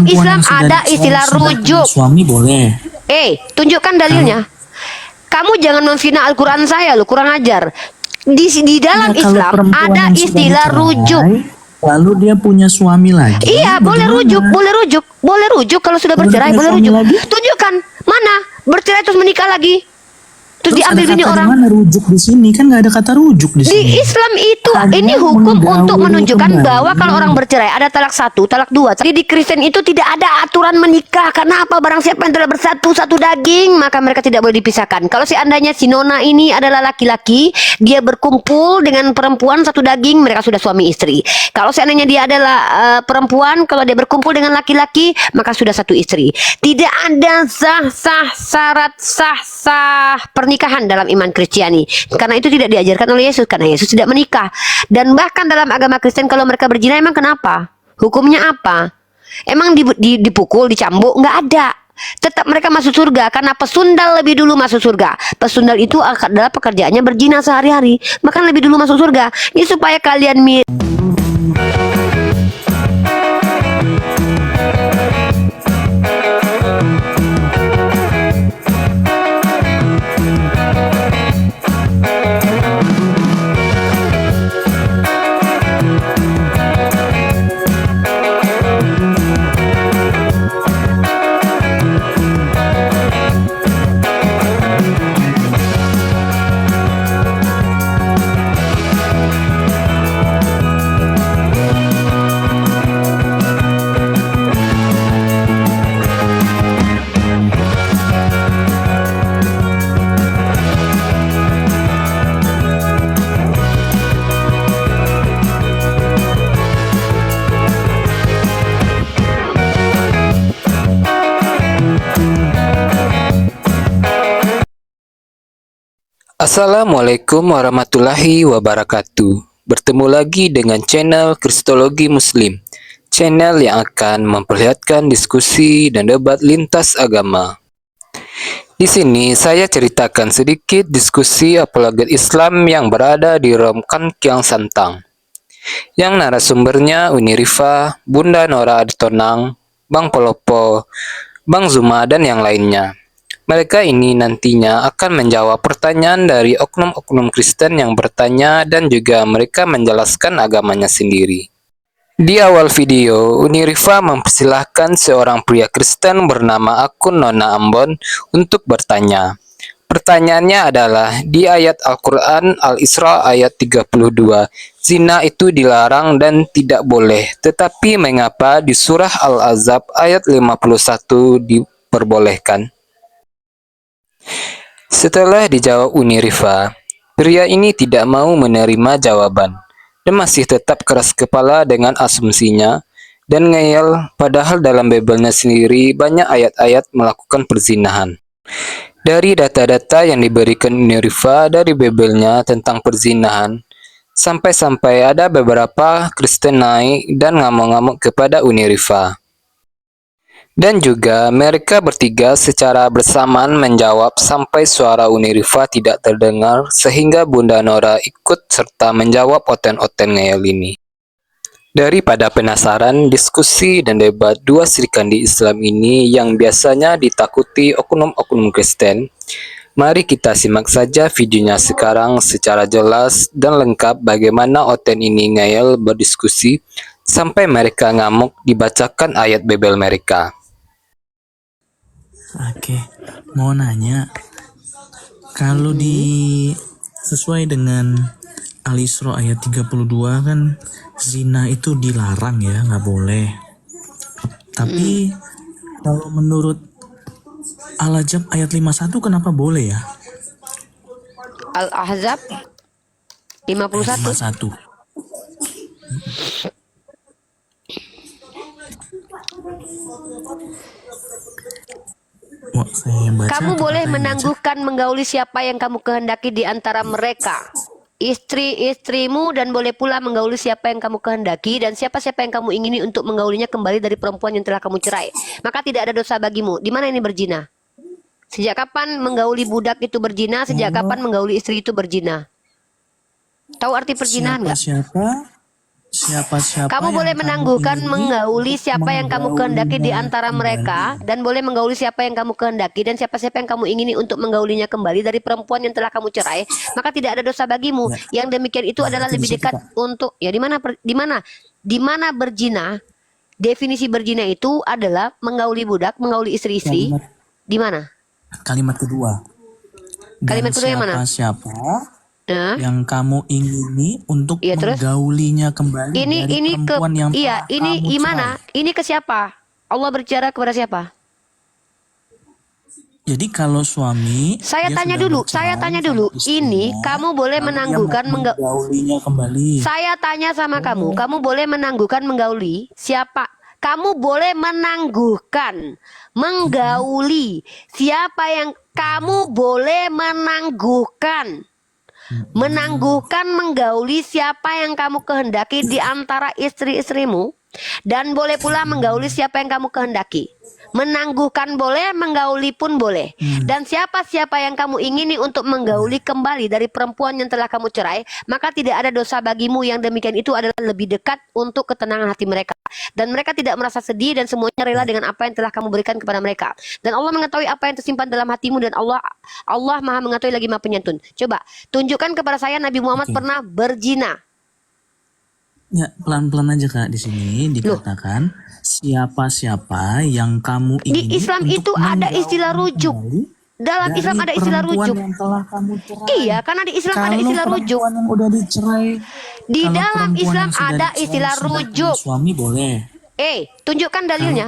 perempuan Islam yang ada istilah sudah punya rujuk. suami boleh. Tunjukkan dalilnya. Kamu jangan memfina Al-Quran saya loh, kurang ajar. Di dalam Iya, kalau Islam perempuan ada yang sudah istilah rujuk. bercerai, lalu dia punya suami lagi, Iya, boleh rujuk, bagaimana? boleh rujuk, boleh rujuk kalau sudah Kalau udah bercerai, punya boleh suami rujuk. lagi, Tunjukkan mana bercerai terus menikah lagi, terus terus ada diambil bini kata di orang. mana rujuk di sini? Kan nggak ada kata rujuk di Di sini. Islam itu ini Hanya hukum untuk menggauli menunjukkan bahwa kembali. kalau orang bercerai ada talak satu, talak dua. Jadi di Kristen itu tidak ada aturan menikah. Karena apa? Barang siapa yang telah bersatu satu daging, maka mereka tidak boleh dipisahkan. Kalau seandainya si Nona ini adalah laki-laki, dia berkumpul dengan perempuan satu daging, mereka sudah suami istri. Kalau seandainya dia adalah perempuan, kalau dia berkumpul dengan laki-laki, maka sudah satu istri. Tidak ada sah-sah syarat sah-sah pernikahan dalam iman Kristiani. Karena itu tidak diajarkan oleh Yesus, karena Yesus tidak menikah. Dan bahkan dalam agama Kristen kalau mereka berzina emang kenapa? Hukumnya apa? Emang dipukul, dicambuk? Nggak ada. Tetap mereka masuk surga karena pesundal lebih dulu masuk surga. Pesundal itu adalah pekerjaannya berzina sehari-hari, maka lebih dulu masuk surga. Ini supaya kalian Assalamualaikum warahmatullahi wabarakatuh. Bertemu lagi dengan channel Kristologi Muslim, channel yang akan memperlihatkan diskusi dan debat lintas agama. Di sini saya ceritakan sedikit diskusi apologet Islam yang berada di Rom Kan Kiang Santang, yang narasumbernya Uni Rifa, Bunda Nora Aditonang, Bang Polopo, Bang Zuma, dan yang lainnya. Mereka ini nantinya akan menjawab pertanyaan dari oknum-oknum Kristen yang bertanya dan juga mereka menjelaskan agamanya sendiri. Di awal video, Uni Rifa mempersilahkan seorang pria Kristen bernama akun Nona Ambon untuk bertanya. Pertanyaannya adalah, di ayat Al-Quran Al-Isra ayat 32, zina itu dilarang dan tidak boleh, tetapi mengapa di surah Al-Azab ayat 51 diperbolehkan? Setelah dijawab Uni Rifa, pria ini tidak mau menerima jawaban dan masih tetap keras kepala dengan asumsinya dan ngeyel, padahal dalam Bible-nya sendiri banyak ayat-ayat melakukan perzinahan. Dari data-data yang diberikan Uni Rifa dari Bible-nya tentang perzinahan, sampai-sampai ada beberapa Kristen naik dan ngamuk-ngamuk kepada Uni Rifa. Dan juga mereka bertiga secara bersamaan menjawab sampai suara Uni Rifa tidak terdengar sehingga Bunda Nora ikut serta menjawab oten-oten ngeyel ini. Daripada penasaran, diskusi dan debat dua serikandi Islam ini yang biasanya ditakuti oknum-oknum Kristen, mari kita simak saja videonya sekarang secara jelas dan lengkap bagaimana oten ini ngeyel berdiskusi sampai mereka ngamuk dibacakan ayat Bible mereka. Oke, mau nanya, kalau sesuai dengan Al-Isra ayat 32 kan zina itu dilarang ya, nggak boleh. Tapi kalau menurut Al-Azab ayat 51 kenapa boleh ya? Al-Ahzab Ayat 51. 51. Mau saya baca Kamu atau boleh kakak yang baca? menangguhkan menggauli siapa yang kamu kehendaki di antara mereka, istri-istrimu, dan boleh pula menggauli siapa yang kamu kehendaki dan siapa-siapa yang kamu ingini untuk menggaulinya kembali dari perempuan yang telah kamu cerai. Maka tidak ada dosa bagimu. Di mana ini berzina? Sejak kapan menggauli budak itu berzina? Sejak kapan menggauli istri itu berzina? Tahu arti perzinahan nggak? siapa-siapa Kamu yang boleh kamu menangguhkan, ingini menggauli untuk siapa yang kamu kehendaki di menggaulinya antara mereka, kembali. dan boleh menggauli siapa yang kamu kehendaki, dan siapa-siapa yang kamu ingini untuk menggaulinya kembali dari perempuan yang telah kamu cerai, maka tidak ada dosa bagimu. Ya, Yang demikian itu nah adalah itu di lebih situ dekat Kak. untuk ya di mana berzina. Definisi berzina itu adalah menggauli budak, menggauli istri-istri. Kalimat Di mana? kalimat kedua. Dan Kalimat kedua yang mana? siapa-siapa Nah, yang kamu ingini untuk iya terus. menggaulinya kembali dari Ini ke perempuan yang iya, telah kamu cerai. gimana? Ini ke siapa? Allah berbicara kepada siapa? Jadi kalau suami Saya dia tanya sudah dulu, bercerai tanya sama dulu. istrinya, Ini kamu boleh lalu dia menangguhkan menggaulinya kembali. Saya tanya sama Boleh. kamu boleh menangguhkan menggauli siapa? Kamu boleh menangguhkan menggauli siapa yang kamu boleh menangguhkan? Menangguhkan menggauli siapa yang kamu kehendaki di antara istri-istrimu, dan boleh pula menggauli siapa yang kamu kehendaki. Menangguhkan boleh, menggauli pun boleh. Dan siapa-siapa yang kamu ingini untuk menggauli kembali dari perempuan yang telah kamu cerai, maka tidak ada dosa bagimu. Yang demikian itu adalah lebih dekat untuk ketenangan hati mereka, dan mereka tidak merasa sedih, dan semuanya rela dengan apa yang telah kamu berikan kepada mereka. Dan Allah mengetahui apa yang tersimpan dalam hatimu, dan Allah Maha mengetahui lagi Maha Penyantun. Coba tunjukkan kepada saya Nabi Muhammad Oke. pernah berzina. Ya, pelan-pelan aja Kak. Di sini dikatakan siapa-siapa yang kamu Di ingini Islam untuk itu ada istilah menggaulinya rujuk. kembali Dalam dari Islam ada istilah perempuan rujuk. yang telah kamu cerai. Iya, karena di Islam ada Kalau istilah rujuk. perempuan yang udah dicerai, Di kalau dalam perempuan Islam yang sudah ada dicerai istilah sudah punya rujuk. suami boleh. Tunjukkan dalilnya.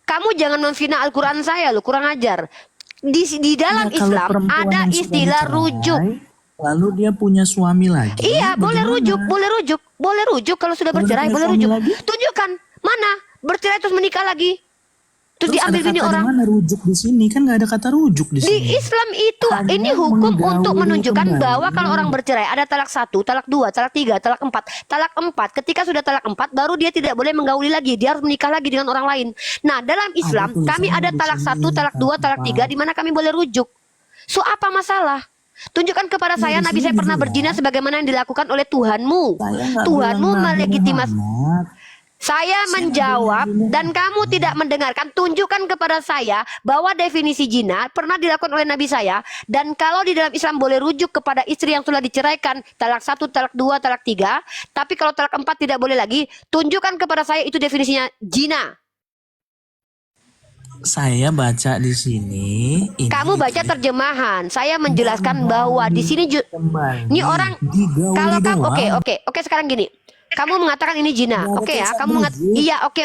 Kamu jangan memfitnah Al-Quran saya loh, kurang ajar. Di dalam Ya, kalau Islam perempuan ada yang sudah istilah dicerai, rujuk. lalu dia punya suami lagi. Iya, boleh bagaimana? rujuk, boleh rujuk, boleh rujuk kalau sudah Kalau bercerai, dia punya boleh suami rujuk. lagi? Tunjukkan mana bercerai terus menikah lagi, terus Terus diambil ada bini kata orang. di mana rujuk di sini? Kan nggak ada kata rujuk di Di sini. Islam itu Hanya ini hukum untuk menggauli menunjukkan kembali. bahwa kalau orang bercerai ada talak 1, talak 2, talak 3, talak 4. Talak 4, ketika sudah talak 4 baru dia tidak boleh menggauli lagi, dia harus menikah lagi dengan orang lain. Nah, dalam Islam kami tulisannya ada di talak sini, 1, talak 2, talak 3 di mana kami boleh rujuk. So apa masalah? Tunjukkan kepada saya di Nabi sini saya pernah dibilang, berzina sebagaimana yang dilakukan oleh Tuhanmu. Saya nggak Tuhanmu bilang Nabi melegitimasi. Muhammad. Saya menjawab dan kamu tidak mendengarkan. Tunjukkan kepada saya bahwa definisi zina pernah dilakukan oleh Nabi saya. Dan kalau di dalam Islam boleh rujuk kepada istri yang sudah diceraikan, talak 1, talak 2, talak 3. Tapi kalau talak 4 tidak boleh lagi. Tunjukkan kepada saya itu definisinya zina. Saya baca di sini. Kamu baca terjemahan. Saya menjelaskan bahwa di sini kembali. ini orang Digauli kalau kamu doang. oke sekarang gini. Kamu mengatakan ini zina. Nggak ada Oke ya, tulisan kamu rujuk. iya oke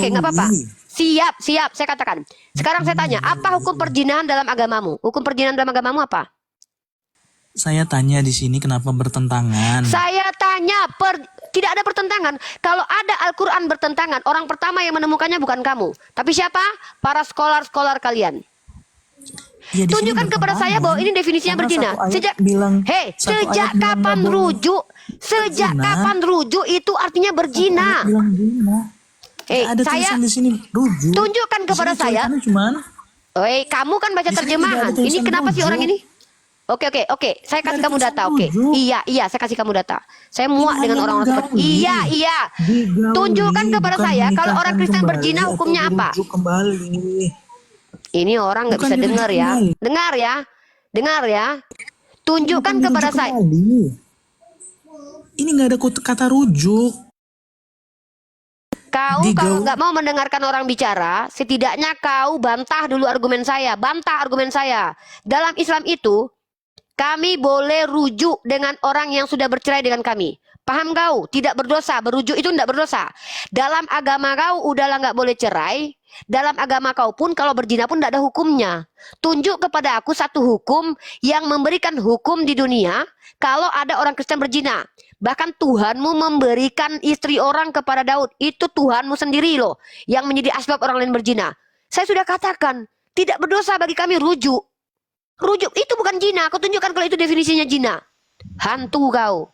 nggak apa-apa. Digauli. Siap, saya katakan. Sekarang saya tanya, apa hukum perzinahan dalam agamamu? Hukum perzinahan dalam agamamu apa? Saya tanya di sini kenapa bertentangan? Saya tanya, tidak ada pertentangan. Kalau ada Al-Quran bertentangan, orang pertama yang menemukannya bukan kamu. Tapi siapa? Para skolar-skolar kalian. Ya, di sini Tunjukkan kepada saya bahwa ini definisinya Karena berzina. satu ayat Sejak bilang, satu sejak ayat bilang kapan nggak boleh rujuk? Sejak berzina. kapan rujuk itu artinya Satu berzina? ayat bilang zina. Ada Saya tulisan di sini rujuk. tunjukkan Di kepada sini saya. tulisannya cuman Kamu kan baca Di sini terjemahan. tidak ada Ini tulisan kenapa sih rujuk. orang ini? Oke. Saya kasih ada kamu tulisan data. Oke. rujuk. Iya, saya kasih kamu data. Saya muak Ini dengan hanya orang-orang seperti menggauli. Iya. Digauli, Tunjukkan kepada bukan saya kalau orang menikahkan Kristen kembali berzina atau hukumnya apa? dirujuk kembali. Ini orang nggak Bukan bisa dirujuk dengar ya. kembali. Dengar ya. Tunjukkan Bukan kepada dirujuk saya. kembali. Ini nggak ada kata rujuk. Kau Digauli. kalau nggak mau mendengarkan orang bicara, setidaknya kau bantah dulu argumen saya. Bantah argumen saya. Dalam Islam itu, kami boleh rujuk dengan orang yang sudah bercerai dengan kami. Paham kau? Tidak berdosa. Berujuk itu tidak berdosa. Dalam agama kau udahlah nggak boleh cerai. Dalam agama kau pun kalau berzina pun tidak ada hukumnya. Tunjuk kepada aku satu hukum yang memberikan hukum di dunia kalau ada orang Kristen berzina. Bahkan Tuhanmu memberikan istri orang kepada Daud. Itu Tuhanmu sendiri loh yang menjadi asbab orang lain berzina. Saya sudah katakan tidak berdosa bagi kami rujuk. Rujuk itu bukan zina. Kau tunjukkan kalau itu definisinya zina. Hantu kau.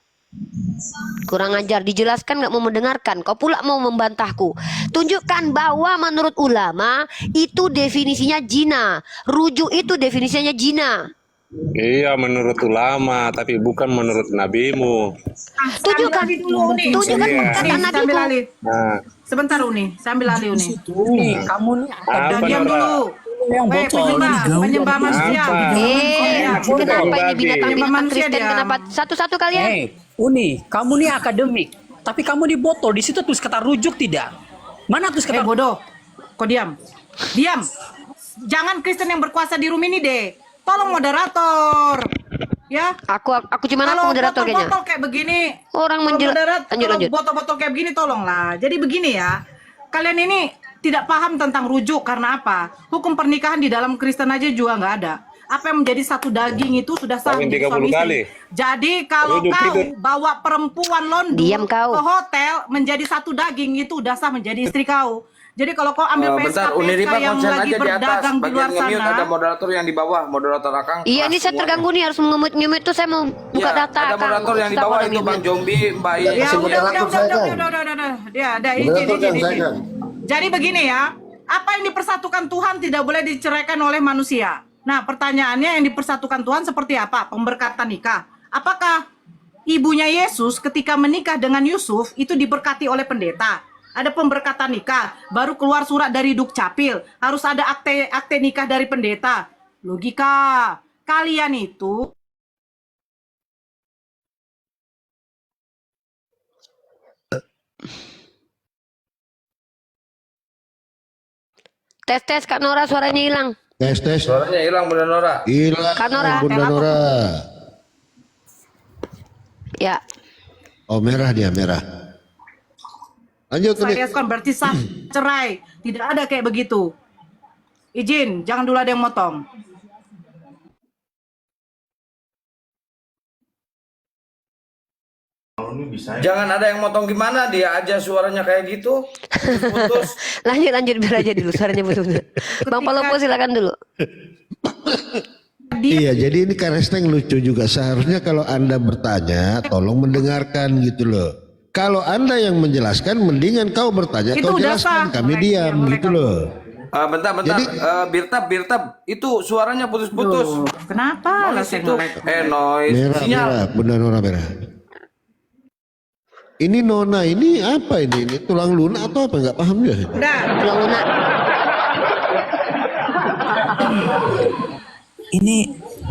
Kurang ajar, dijelaskan nggak mau mendengarkan. Kau pula mau membantahku. Tunjukkan bahwa menurut ulama itu definisinya zina. Rujuk itu definisinya zina. Iya, menurut ulama, tapi bukan menurut nabimu. Tujuh kan? dulu nih. Tujuh kan Iya. kata Nih, saya ambil nabiku. alih. Nah, Sebentar Uni, saya ambil alih Uni. Nih, kamu nih Udah apa diam Nora? dulu. yang botol. Penyembah manusia. Apa? Kenapa ini binatang Penyembah binatang manusia Kristen? dia. Kenapa satu-satu kalian? Uni, kamu nih akademik, tapi kamu di botol di situ tulis kata rujuk tidak? Mana tulis kata Bodoh. Kau diam. Diam. Jangan Kristen yang berkuasa di room ini deh. Tolong moderator. Ya. Aku cuma aku Kalau moderator kayaknya. botol-botol kayak begini, Orang lanjut. botol-botol kayak begini tolonglah. Jadi begini ya. Kalian ini tidak paham tentang rujuk karena apa? Hukum pernikahan di dalam Kristen aja juga nggak ada. Apa yang menjadi satu daging itu sudah sah Kawin menjadi 30 suami kali. istri. Jadi kalau Rujuk kau itu. bawa perempuan London Diam kau. ke hotel menjadi satu daging itu udah sah menjadi istri kau. Jadi kalau kau ambil Bentar, PSK Uniripa yang konsen lagi aja di atas. berdagang di luar Bagian nge-mute ada sana, moderator yang di bawah, moderator Akang. Iya, ini saya terganggu nih harus nge-mute tuh saya mau buka Iya, data. ada Kang. moderator yang di Stop bawah ada itu mute. Bang Jombi, Mbak I. ya Kasih udah, moderator saya, Kang. Dia, Moderator, Kang, saya, izin. Kang. Jadi begini ya, apa yang dipersatukan Tuhan tidak boleh diceraikan oleh manusia. Nah, pertanyaannya yang dipersatukan Tuhan seperti apa? Pemberkatan nikah. Apakah ibunya Yesus ketika menikah dengan Yusuf itu diberkati oleh pendeta? Ada pemberkatan nikah, baru keluar surat dari Dukcapil, harus ada akte nikah dari pendeta. Logika. Kalian itu Tes Kak Nora suaranya hilang. Tes. Suaranya hilang Bunda Nora. Hilang Kak Nora. Bunda Nora. Ya. Oh, merah dia, merah. Lanjut Uni. saya kan berarti sah cerai. Tidak ada kayak begitu. Izin, jangan dulu ada yang motong. Jangan ada yang motong gimana, dia aja suaranya kayak gitu. Putus. Lanjut biar aja dulu suaranya betul-betul. Bang Palopo silakan dulu. Iya, jadi ini Karesteng lucu juga. Seharusnya kalau Anda bertanya, tolong mendengarkan gitu loh. Kalau Anda yang menjelaskan, mendingan kau bertanya, Itu kau udah jelaskan, sah. kami diam Boleh gitu kamu. loh. Bentar. Jadi- Birtab, itu suaranya putus-putus. Duh, kenapa lah Noise saya itu. nge-like? Noise. Sinyal. Merah, Bunda Nora merah. Ini Nona, ini apa ini? Ini tulang lunak atau apa? Nggak paham ya. Udah, Pulang lunak. Ini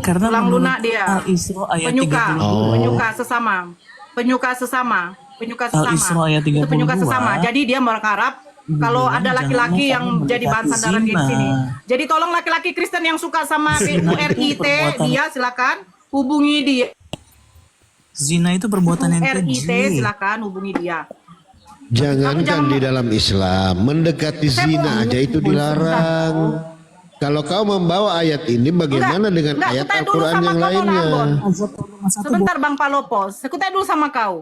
karena tulang menurut lunak dia. Al-Isra ayat Penyuka, 32. penyuka sesama. Penyuka sesama. Al-Isra ayat Itu penyuka 32. sesama. Jadi dia berharap kalau Bilang ada jangan laki-laki mau yang kamu jadi bahan mendekati sandaran di zina. sini. Jadi tolong laki-laki Kristen yang suka sama URIT, Perbuatan. dia silakan hubungi dia. Zina itu perbuatan yang URIT keji. silakan hubungi dia. Jangankan jangan- di dalam Islam, mendekati zina aja itu dilarang. Kalau kau membawa ayat ini, bagaimana dengan enggak, ayat aku tanya dulu Al-Quran sama yang kau, lainnya? Nona Ambon. Satu Sebentar Bang Palopos, aku tanya dulu sama kau.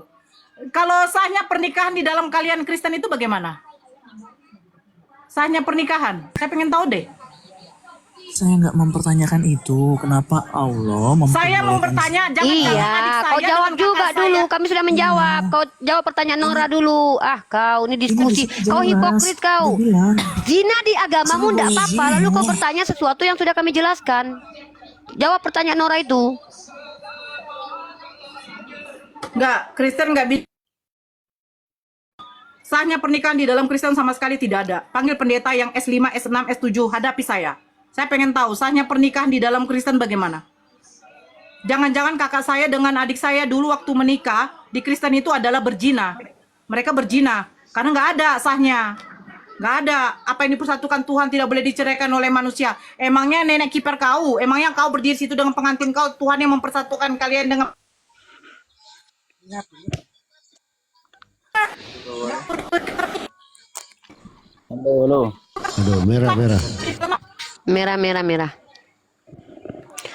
Kalau sahnya pernikahan di dalam kalian Kristen itu bagaimana? Sahnya pernikahan, saya pengen tahu deh. saya nggak mempertanyakan itu. Kenapa Allah Saya mau memperbolehkan bertanya, jangan adik Iya, saya kau dengan jawab kakak juga saya. dulu. Kami sudah menjawab. Kau jawab pertanyaan Nora dulu. Ah, kau ini diskusi. Kau hipokrit kau. Dia bilang, Zina di agamamu Saya enggak boleh apa-apa. zina. Lalu kau bertanya sesuatu yang sudah kami jelaskan. Jawab pertanyaan Nora itu. Enggak, Kristen enggak bisa. Sahnya pernikahan di dalam Kristen sama sekali tidak ada. Panggil pendeta yang S5, S6, S7, hadapi saya. Saya pengen tahu sahnya pernikahan di dalam Kristen bagaimana. Jangan-jangan kakak saya dengan adik saya dulu waktu menikah di Kristen itu adalah berzina. Mereka berzina karena nggak ada sahnya. Nggak ada. Apa yang dipersatukan Tuhan tidak boleh diceraikan oleh manusia. Emangnya nenek kiper kau, emangnya kau berdiri situ dengan pengantin kau, Tuhan yang mempersatukan kalian dengan Aduh, merah. Merah.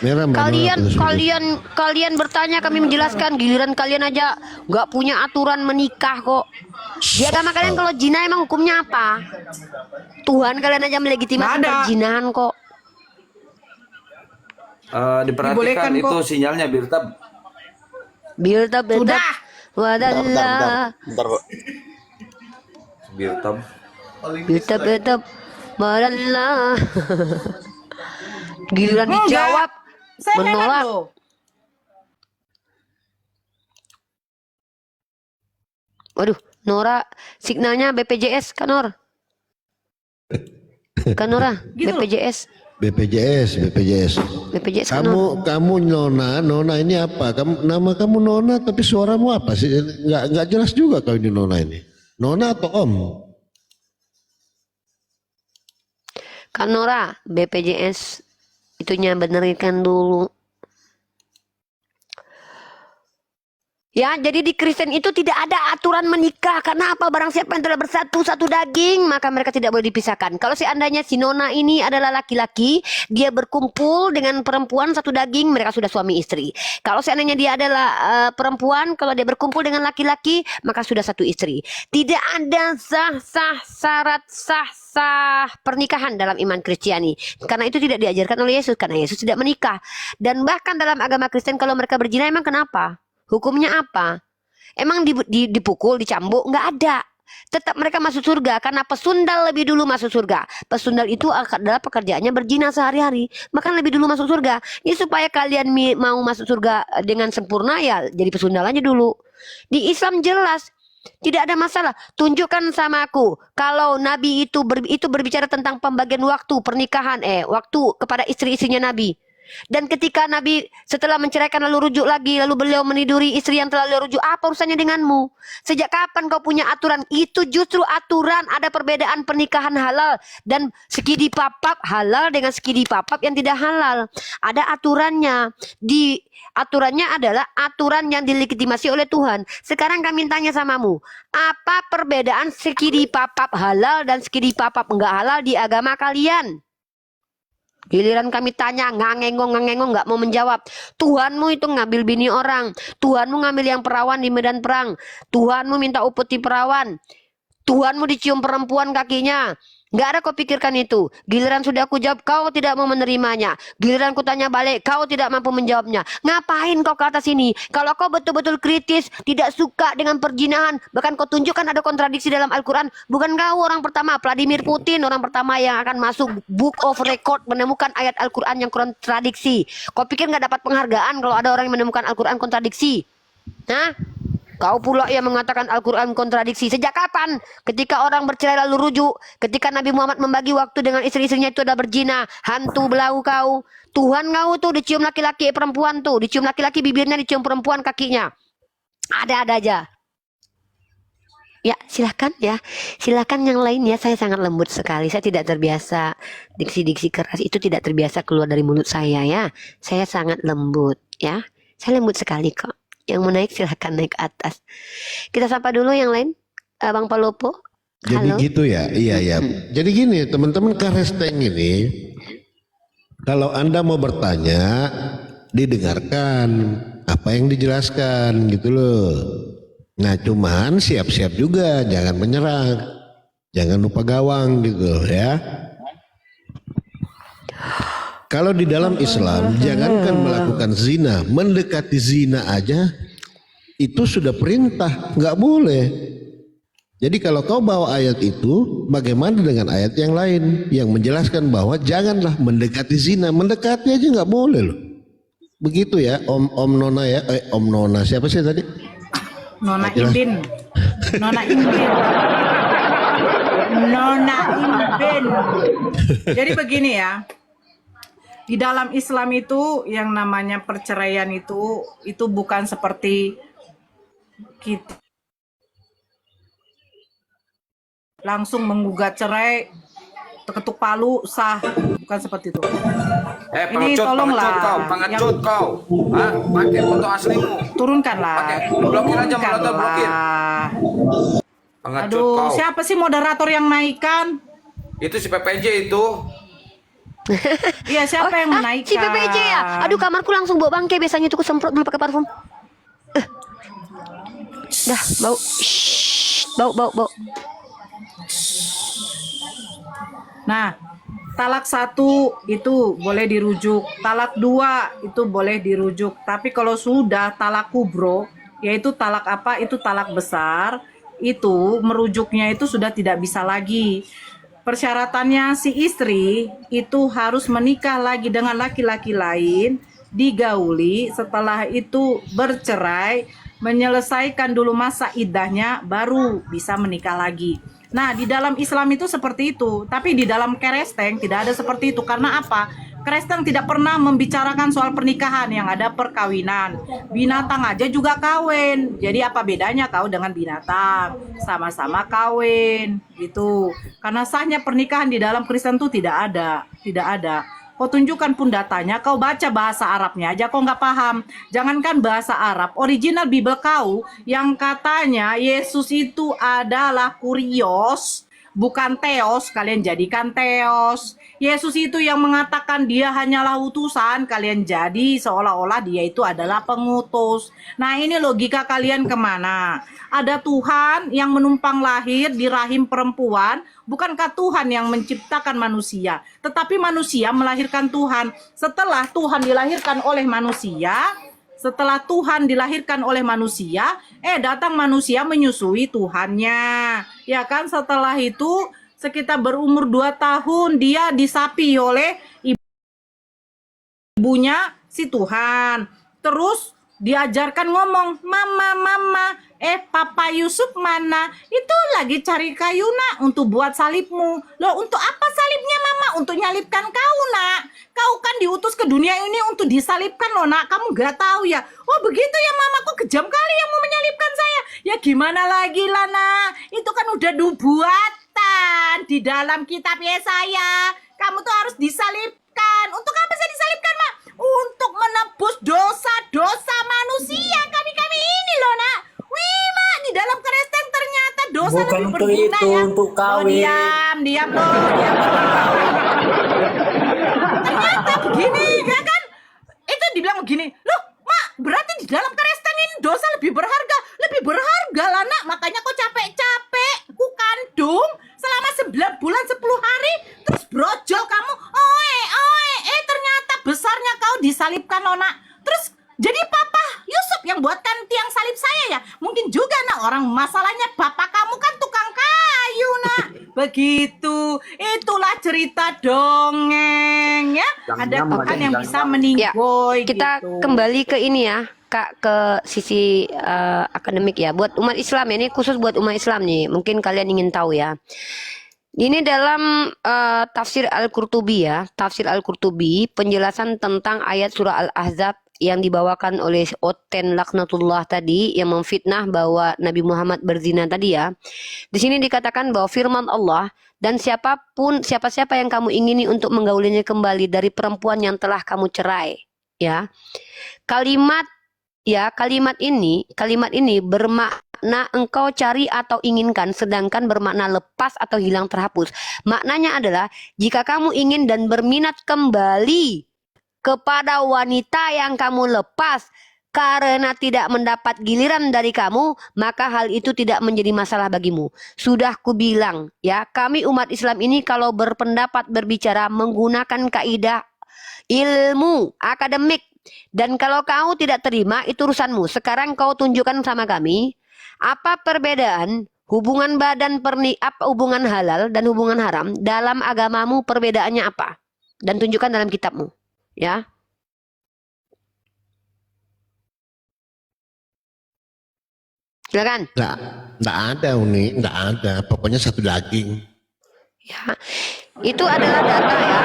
Merah, Mbak Kalian Nora, putus. kalian bertanya kami menjelaskan, giliran kalian aja nggak punya aturan menikah kok. Di agama kalian kalau zina emang hukumnya apa? Tuhan kalian aja melegitimasi Nggak ada. perzinahan kok. Diperhatikan Dibolehkan kok. itu sinyalnya Birtab. Biltab Sudah. Wadallah. Birtab. Biltab Wadallah. Giliran dijawab Saya heran Menolak. loh. Waduh, Nora, signalnya BPJS, Kak Nor. Kak Nora, Gitu loh. BPJS. BPJS. BPJS, Kak Nor. Kamu Nona ini apa? Nama kamu Nona tapi suaramu apa sih? Nggak jelas juga kau ini Nona ini. Nona atau Om? Kak Nora, BPJS. Itunya benerin dulu. Ya, jadi di Kristen itu tidak ada aturan menikah. Karena apa? Barang siapa yang telah bersatu satu daging, maka mereka tidak boleh dipisahkan. Kalau seandainya si Nona ini adalah laki-laki, dia berkumpul dengan perempuan satu daging, mereka sudah suami istri. Kalau seandainya dia adalah perempuan, kalau dia berkumpul dengan laki-laki, maka sudah satu istri. Tidak ada syarat sah pernikahan dalam iman Kristiani. Karena itu tidak diajarkan oleh Yesus. Karena Yesus tidak menikah. Dan bahkan dalam agama Kristen, kalau mereka berzina, emang kenapa? Hukumnya apa? Emang dipukul, dicambuk? Nggak ada. Tetap mereka masuk surga karena pesundal lebih dulu masuk surga. Pesundal itu adalah pekerjaannya berzina sehari-hari, maka lebih dulu masuk surga. Ini supaya kalian mau masuk surga dengan sempurna, ya jadi pesundal aja dulu. Di Islam jelas tidak ada masalah. Tunjukkan sama aku kalau Nabi itu berbicara tentang pembagian waktu pernikahan, waktu kepada istri-istrinya Nabi. Dan ketika Nabi setelah menceraikan lalu rujuk lagi, lalu beliau meniduri istri yang telah beliau rujuk, apa urusannya denganmu? Sejak kapan kau punya aturan? Itu justru aturan. Ada perbedaan pernikahan halal dan skidi papap halal dengan skidi papap yang tidak halal. Ada aturannya. Aturannya adalah aturan yang dilegitimasi oleh Tuhan. Sekarang kami tanya samamu, apa perbedaan skidi papap halal dan skidi papap enggak halal di agama kalian? Giliran kami tanya, ngangengong nggak mau menjawab. Tuhanmu itu ngambil bini orang, Tuhanmu ngambil yang perawan di medan perang, Tuhanmu minta uputi perawan, Tuhanmu dicium perempuan kakinya. Nggak ada kau pikirkan itu. Giliran sudah aku jawab, kau tidak mau menerimanya. Giliran ku tanya balik, kau tidak mampu menjawabnya. Ngapain kau ke atas ini? Kalau kau betul-betul kritis, tidak suka dengan perjinahan, bahkan kau tunjukkan ada kontradiksi dalam Al-Quran, bukan kau orang pertama, Vladimir Putin orang pertama yang akan masuk Book of Record menemukan ayat Al-Quran yang kontradiksi. Kau pikir nggak dapat penghargaan kalau ada orang yang menemukan Al-Quran kontradiksi? Hah? Kau pula yang mengatakan Al-Quran kontradiksi. Sejak kapan? Ketika orang bercerai lalu rujuk. Ketika Nabi Muhammad membagi waktu dengan istri-istrinya itu ada berzina. Hantu belau kau. Tuhan kau tuh dicium laki-laki perempuan tuh. Dicium laki-laki bibirnya, dicium perempuan kakinya. Ada-ada aja. Ya silakan ya. Silakan yang lain ya. Saya sangat lembut sekali. Saya tidak terbiasa. Diksi-diksi keras itu tidak terbiasa keluar dari mulut saya ya. Saya sangat lembut ya. Saya lembut sekali kok. Yang mau naik silahkan naik ke atas. Kita sapa dulu yang lain. Bang Palopo. Jadi Halo. gitu ya, iya. Jadi gini teman-teman Karesteng ini, kalau Anda mau bertanya, didengarkan apa yang dijelaskan gitu loh. Nah cuman siap-siap juga, jangan menyerang, jangan lupa gawang gitu ya. Kalau di dalam Islam, jangankan melakukan zina, mendekati zina aja itu sudah perintah, nggak boleh. Jadi kalau kau bawa ayat itu, bagaimana dengan ayat yang lain yang menjelaskan bahwa janganlah mendekati zina, mendekati aja nggak boleh loh. Begitu ya, Om Nona ya, Om Nona siapa sih tadi? Nona Indin. Nona Indin. Nona Indin. Jadi begini ya. Di dalam Islam itu yang namanya perceraian itu bukan seperti kita langsung menggugat cerai, ketuk palu sah, bukan seperti itu. Ini tolonglah, pengecut kau. Hah? Pakai foto aslimu. turunkanlah, Pakai blokir aja, melotot blokir. Pengecut Aduh, kau. siapa sih moderator yang naikkan? Itu si PPJ itu. Iya, siapa yang menaikkan? Si PPJ ya. Aduh, kamarku langsung bau bangke. Biasanya tuh kesemprot dulu pakai parfum. Dah, bau. Shh, bau. Nah, talak 1 itu boleh dirujuk, talak 2 itu boleh dirujuk. Tapi kalau sudah talak kubro, yaitu talak apa? Itu talak besar, itu merujuknya itu sudah tidak bisa lagi. Persyaratannya si istri itu harus menikah lagi dengan laki-laki lain digauli, setelah itu bercerai, menyelesaikan dulu masa iddahnya, baru bisa menikah lagi. Nah, di dalam Islam itu seperti itu, tapi di dalam Kristen tidak ada seperti itu. Karena apa? Kristen tidak pernah membicarakan soal pernikahan, yang ada perkawinan. Binatang aja juga kawin. Jadi apa bedanya kau dengan binatang? Sama-sama kawin, gitu. Karena sahnya pernikahan di dalam Kristen itu tidak ada, tidak ada. Kau tunjukkan pun datanya, kau baca bahasa Arabnya aja kau nggak paham. Jangankan bahasa Arab, original Bible kau yang katanya Yesus itu adalah kurios, bukan teos, kalian jadikan teos. Yesus itu yang mengatakan dia hanyalah utusan, kalian jadi seolah-olah dia itu adalah pengutus. Nah, ini logika kalian kemana? Ada Tuhan yang menumpang lahir di rahim perempuan, bukankah Tuhan yang menciptakan manusia? Tetapi manusia melahirkan Tuhan. Setelah Tuhan dilahirkan oleh manusia, datang manusia menyusui Tuhannya. Ya kan, setelah itu sekitar berumur 2 tahun dia disapi oleh ibunya si Tuhan. Terus diajarkan ngomong, mama, Papa Yusuf mana? Itu lagi cari kayu nak untuk buat salibmu. Loh, untuk apa salibnya mama? Untuk nyalibkan kau nak. Kau kan diutus ke dunia ini untuk disalibkan loh nak. Kamu gak tahu ya? Oh begitu ya mama, kok kejam kali yang mau menyalibkan saya. Ya gimana lagi lah nak. Itu kan udah buatan di dalam kitab Yesaya. Kamu tuh harus disalibkan. Untuk apa saya disalibkan mak? Untuk menebus dosa-dosa manusia kami ini loh nak. Wih mak, di dalam Kristen ternyata dosa Bukan lebih untuk berguna itu, ya. untuk Oh, kawin. diam loh. Ternyata begini ya kan. Itu dibilang begini, loh mak, berarti di dalam Kristen ini dosa lebih berharga lah nak. Makanya kok capek-capek ku kandung selama 9 bulan 10 hari, terus brojol kamu, ternyata besarnya kau disalibkan loh nak. Terus jadi Papa Yusuf yang buatkan tiang salib saya ya? Mungkin juga nak, orang masalahnya bapak kamu kan tukang kayu nak. Begitu, itulah cerita dongeng ya. Ada Tuhan yang bisa meninggoy Kita gitu. kembali ke ini ya, Kak, ke sisi akademik ya. Buat umat Islam ya, ini khusus buat umat Islam nih. Mungkin kalian ingin tahu ya. Ini dalam tafsir Al-Qurtubi ya, tafsir Al-Qurtubi, penjelasan tentang ayat surah Al-Ahzab yang dibawakan oleh Oten Laknatullah tadi, yang memfitnah bahwa Nabi Muhammad berzina tadi ya. Di sini dikatakan bahwa firman Allah, dan siapa-siapa yang kamu ingini untuk menggaulinya kembali dari perempuan yang telah kamu cerai, ya. Kalimat ini bermakna engkau cari atau inginkan, sedangkan bermakna lepas atau hilang, terhapus. Maknanya adalah jika kamu ingin dan berminat kembali kepada wanita yang kamu lepas karena tidak mendapat giliran dari kamu, maka hal itu tidak menjadi masalah bagimu. Sudah kubilang ya, kami umat Islam ini kalau berpendapat berbicara menggunakan kaidah ilmu akademik. Dan kalau kau tidak terima, itu urusanmu. Sekarang kau tunjukkan sama kami apa perbedaan hubungan hubungan halal dan hubungan haram dalam agamamu, perbedaannya apa? Dan tunjukkan dalam kitabmu, ya. Silakan. Nggak ada Uni, nggak ada. Pokoknya satu daging. Ya, itu adalah data ya.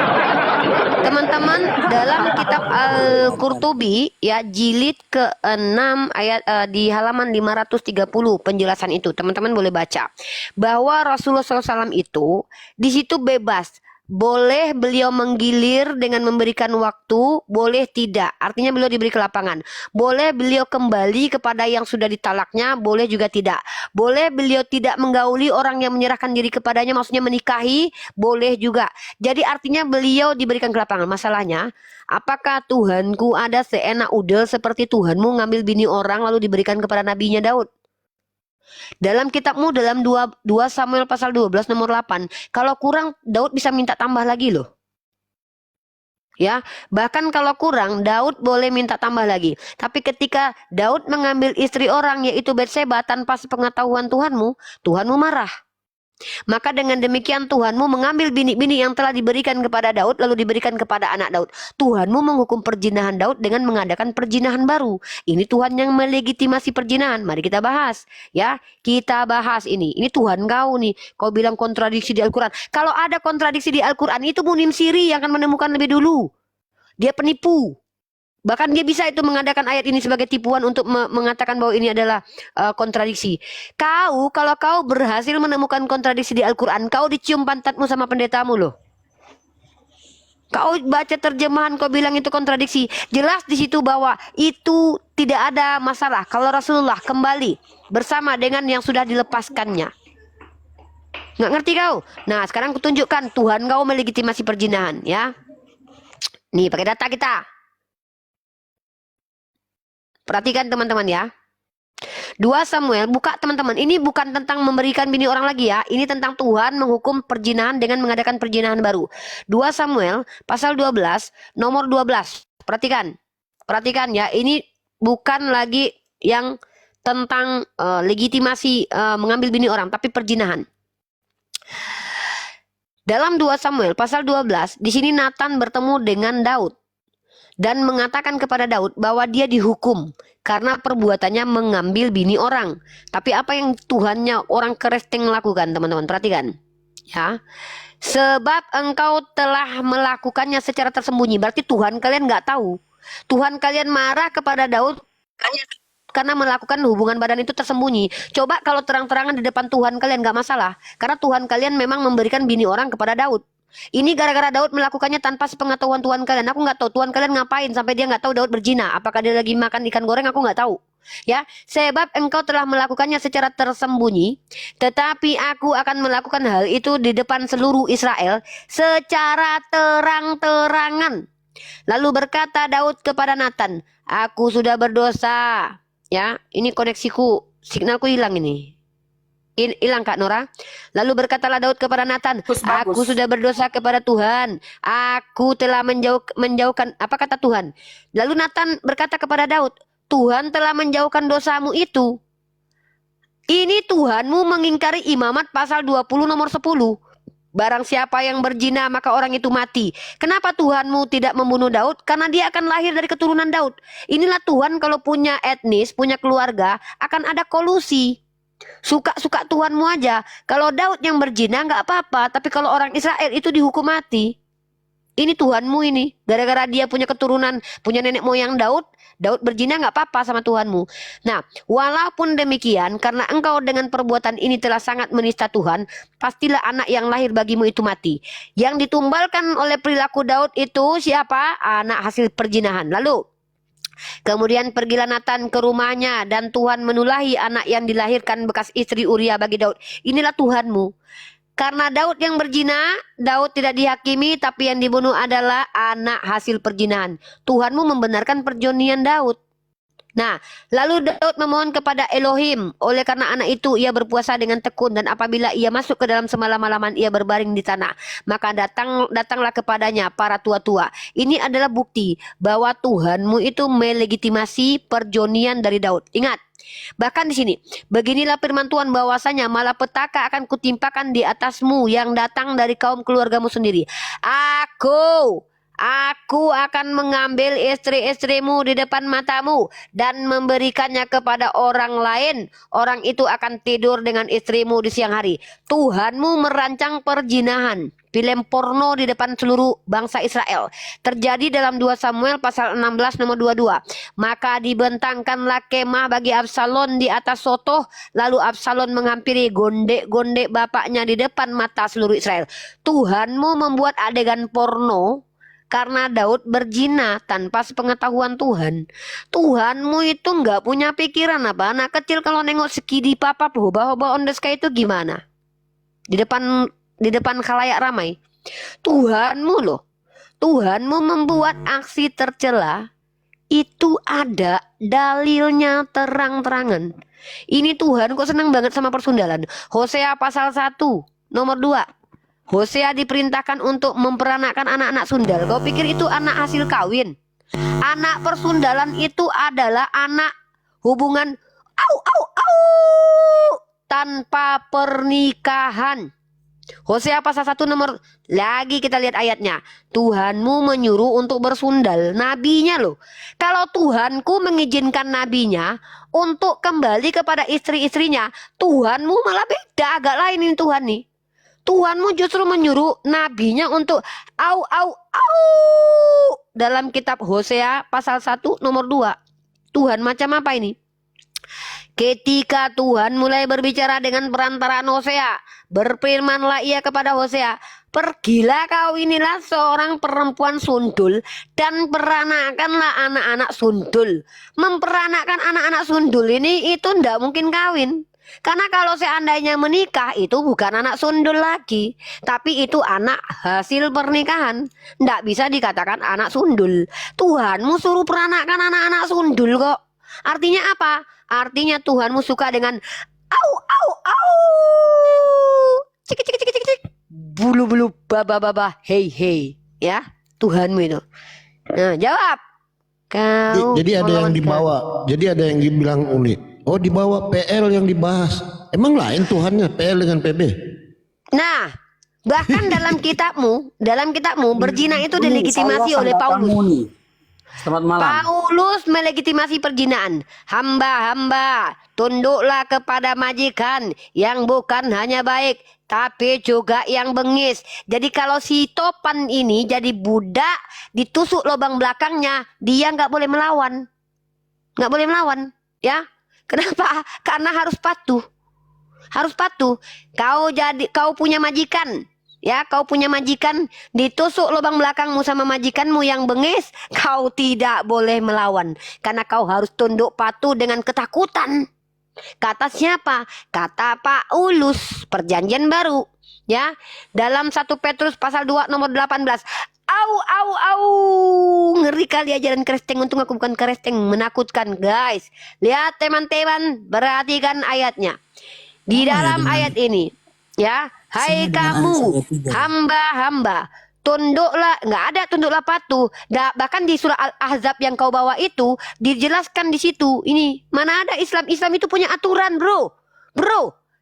Teman-teman, dalam kitab Al-Qurtubi ya, jilid ke-6 ayat di halaman 530 penjelasan itu. Teman-teman boleh baca bahwa Rasulullah SAW itu di situ bebas. Boleh beliau menggilir dengan memberikan waktu, boleh tidak. Artinya beliau diberi kelapangan. Boleh beliau kembali kepada yang sudah ditalaknya, boleh juga tidak. Boleh beliau tidak menggauli orang yang menyerahkan diri kepadanya, maksudnya menikahi, boleh juga. Jadi artinya beliau diberikan kelapangan. Masalahnya, apakah Tuhanku ada seenak udel seperti Tuhanmu ngambil bini orang lalu diberikan kepada nabinya Daud? Dalam kitabmu, dalam 2 Samuel pasal 12 nomor 8, kalau kurang Daud bisa minta tambah lagi loh. Ya, bahkan kalau kurang Daud boleh minta tambah lagi. Tapi ketika Daud mengambil istri orang yaitu Batseba tanpa sepengetahuan Tuhanmu marah. Maka dengan demikian Tuhanmu mengambil bini-bini yang telah diberikan kepada Daud lalu diberikan kepada anak Daud. Tuhanmu menghukum perjinahan Daud dengan mengadakan perjinahan baru. Ini Tuhan yang melegitimasi perjinahan. Mari kita bahas, ya. Kita bahas ini. Ini Tuhan kau nih. Kau bilang kontradiksi di Al-Quran. Kalau ada kontradiksi di Al-Quran itu Munim Siri yang akan menemukan lebih dulu. Dia penipu. Bahkan dia bisa itu mengadakan ayat ini sebagai tipuan untuk mengatakan bahwa ini adalah kontradiksi. Kalau kau berhasil menemukan kontradiksi di Al-Quran, kau dicium pantatmu sama pendetamu loh. Kau baca terjemahan, kau bilang itu kontradiksi. Jelas di situ bahwa itu tidak ada masalah kalau Rasulullah kembali bersama dengan yang sudah dilepaskannya. Nggak ngerti kau? Nah, sekarang kutunjukkan Tuhan kau melegitimasi perjinahan, ya. Nih, pakai data kita. Perhatikan teman-teman ya. 2 Samuel, buka teman-teman. Ini bukan tentang memberikan bini orang lagi ya. Ini tentang Tuhan menghukum perjinahan dengan mengadakan perjinahan baru. 2 Samuel pasal 12 nomor 12. Perhatikan. Perhatikan ya. Ini bukan lagi yang tentang legitimasi mengambil bini orang, tapi perjinahan. Dalam 2 Samuel pasal 12, di sini Nathan bertemu dengan Daud dan mengatakan kepada Daud bahwa dia dihukum karena perbuatannya mengambil bini orang. Tapi apa yang Tuhannya orang Kristen lakukan, teman-teman? Perhatikan. Ya. Sebab engkau telah melakukannya secara tersembunyi. Berarti Tuhan kalian nggak tahu. Tuhan kalian marah kepada Daud karena melakukan hubungan badan itu tersembunyi. Coba kalau terang-terangan di depan Tuhan kalian nggak masalah. Karena Tuhan kalian memang memberikan bini orang kepada Daud. Ini gara-gara Daud melakukannya tanpa sepengetahuan Tuhan kalian. Aku nggak tahu Tuhan kalian ngapain sampai dia nggak tahu Daud berzina. Apakah dia lagi makan ikan goreng? Aku nggak tahu. Ya, sebab engkau telah melakukannya secara tersembunyi, tetapi aku akan melakukan hal itu di depan seluruh Israel secara terang-terangan. Lalu berkata Daud kepada Nathan, aku sudah berdosa. Ya, ini koneksiku, signalku hilang ini. Hilang Kak Nora. Lalu berkatalah Daud kepada Nathan, aku sudah berdosa kepada Tuhan. Aku telah menjauhkan. Apa kata Tuhan? Lalu Nathan berkata kepada Daud, Tuhan telah menjauhkan dosamu itu. Ini Tuhanmu mengingkari imamat pasal 20 nomor 10. Barang siapa yang berzina maka orang itu mati. Kenapa Tuhanmu tidak membunuh Daud? Karena dia akan lahir dari keturunan Daud. Inilah Tuhan kalau punya etnis, punya keluarga, akan ada kolusi. Suka-suka Tuhanmu aja. Kalau Daud yang berzina nggak apa-apa, tapi kalau orang Israel itu dihukum mati. Ini Tuhanmu ini. Gara-gara dia punya keturunan, punya nenek moyang Daud, Daud berzina nggak apa-apa sama Tuhanmu. Nah, walaupun demikian, karena engkau dengan perbuatan ini telah sangat menista Tuhan, pastilah anak yang lahir bagimu itu mati. Yang ditumbalkan oleh perilaku Daud itu siapa? Anak hasil perjinahan. Lalu kemudian pergilah Nathan ke rumahnya dan Tuhan menulahi anak yang dilahirkan bekas istri Uria bagi Daud. Inilah Tuhanmu. Karena Daud yang berzina, Daud tidak dihakimi, tapi yang dibunuh adalah anak hasil perjinahan. Tuhanmu membenarkan perjonian Daud. Nah, lalu Daud memohon kepada Elohim. Oleh karena anak itu ia berpuasa dengan tekun, dan apabila ia masuk ke dalam semalam-malaman ia berbaring di tanah, maka datanglah kepadanya para tua-tua. Ini adalah bukti bahwa Tuhanmu itu melegitimasi perjonian dari Daud. Ingat, bahkan di sini, beginilah firman Tuhan bahwasanya malapetaka akan kutimpakan di atasmu yang datang dari kaum keluargamu sendiri. Aku akan mengambil istri-istrimu di depan matamu dan memberikannya kepada orang lain. Orang itu akan tidur dengan istrimu di siang hari. Tuhanmu merancang perjinahan, film porno di depan seluruh bangsa Israel. Terjadi dalam 2 Samuel pasal 16 nomor 22. Maka dibentangkanlah kemah bagi Absalom di atas sotoh. Lalu Absalom menghampiri gondek-gondek bapaknya di depan mata seluruh Israel. Tuhanmu membuat adegan porno karena Daud berzina tanpa sepengetahuan Tuhan. Tuhanmu itu nggak punya pikiran apa? Anak kecil kalau nengok skidi papa hoba-hoba on the sky itu gimana? Di depan khalayak ramai. Tuhanmu loh. Tuhanmu membuat aksi tercela itu ada dalilnya terang-terangan. Ini Tuhan kok senang banget sama persundalan. Hosea pasal 1 nomor 2. Hosea diperintahkan untuk memperanakkan anak-anak sundal. Kau pikir itu anak hasil kawin? Anak persundalan itu adalah anak hubungan tanpa pernikahan. Hosea pasal 1 nomor lagi kita lihat ayatnya. Tuhanmu menyuruh untuk bersundal, nabinya loh. Kalau Tuhanku mengizinkan nabinya untuk kembali kepada istri-istrinya, Tuhanmu malah beda, agak lain ini Tuhan nih. Tuhanmu justru menyuruh nabinya untuk au au au. Dalam kitab Hosea pasal 1 nomor 2. Tuhan macam apa ini? Ketika Tuhan mulai berbicara dengan perantaraan Hosea, berfirmanlah ia kepada Hosea, pergilah kau inilah seorang perempuan sundul dan peranakkanlah anak-anak sundul. Memperanakkan anak-anak sundul ini itu ndak mungkin kawin. Karena kalau seandainya menikah itu bukan anak sundul lagi, tapi itu anak hasil pernikahan. Ndak bisa dikatakan anak sundul. Tuhanmu suruh peranakkan anak-anak sundul kok. Artinya apa? Artinya Tuhanmu suka dengan au au au, cik cik cik cik cik, bulu bulu baba baba, hei hei, ya Tuhanmu itu. Nah jawab. Kau. Jadi ada yang dibawa. Jadi ada yang dibilang unik. Oh dibawa PL yang dibahas. Emang lain Tuhannya PL dengan PB? Nah bahkan dalam kitabmu berzina itu dilegitimasi oleh Paulus. Selamat malam. Paulus melegitimasi perzinaan. Hamba-hamba, tunduklah kepada majikan yang bukan hanya baik, tapi juga yang bengis. Jadi kalau si topan ini jadi budak, ditusuk lubang belakangnya, dia nggak boleh melawan. Nggak boleh melawan, ya. Kenapa? Karena harus patuh. Harus patuh. Kau punya majikan. Ya, kau punya majikan, ditusuk lubang belakangmu sama majikanmu yang bengis, kau tidak boleh melawan. Karena kau harus tunduk patuh dengan ketakutan. Kata siapa? Kata Paulus, perjanjian baru. Ya, dalam 1 Petrus pasal 2 nomor 18. Au, au, au. Ngeri kali ajaran Kristen, untung aku bukan Kristen, menakutkan guys. Lihat teman-teman, perhatikan ayatnya. Di dalam ayat ini, ya, hai kamu hamba-hamba, tunduklah, nggak ada tunduklah patuh. Bahkan di surah Al-Ahzab yang kau bawa itu dijelaskan di situ. Ini mana ada Islam itu punya aturan, bro.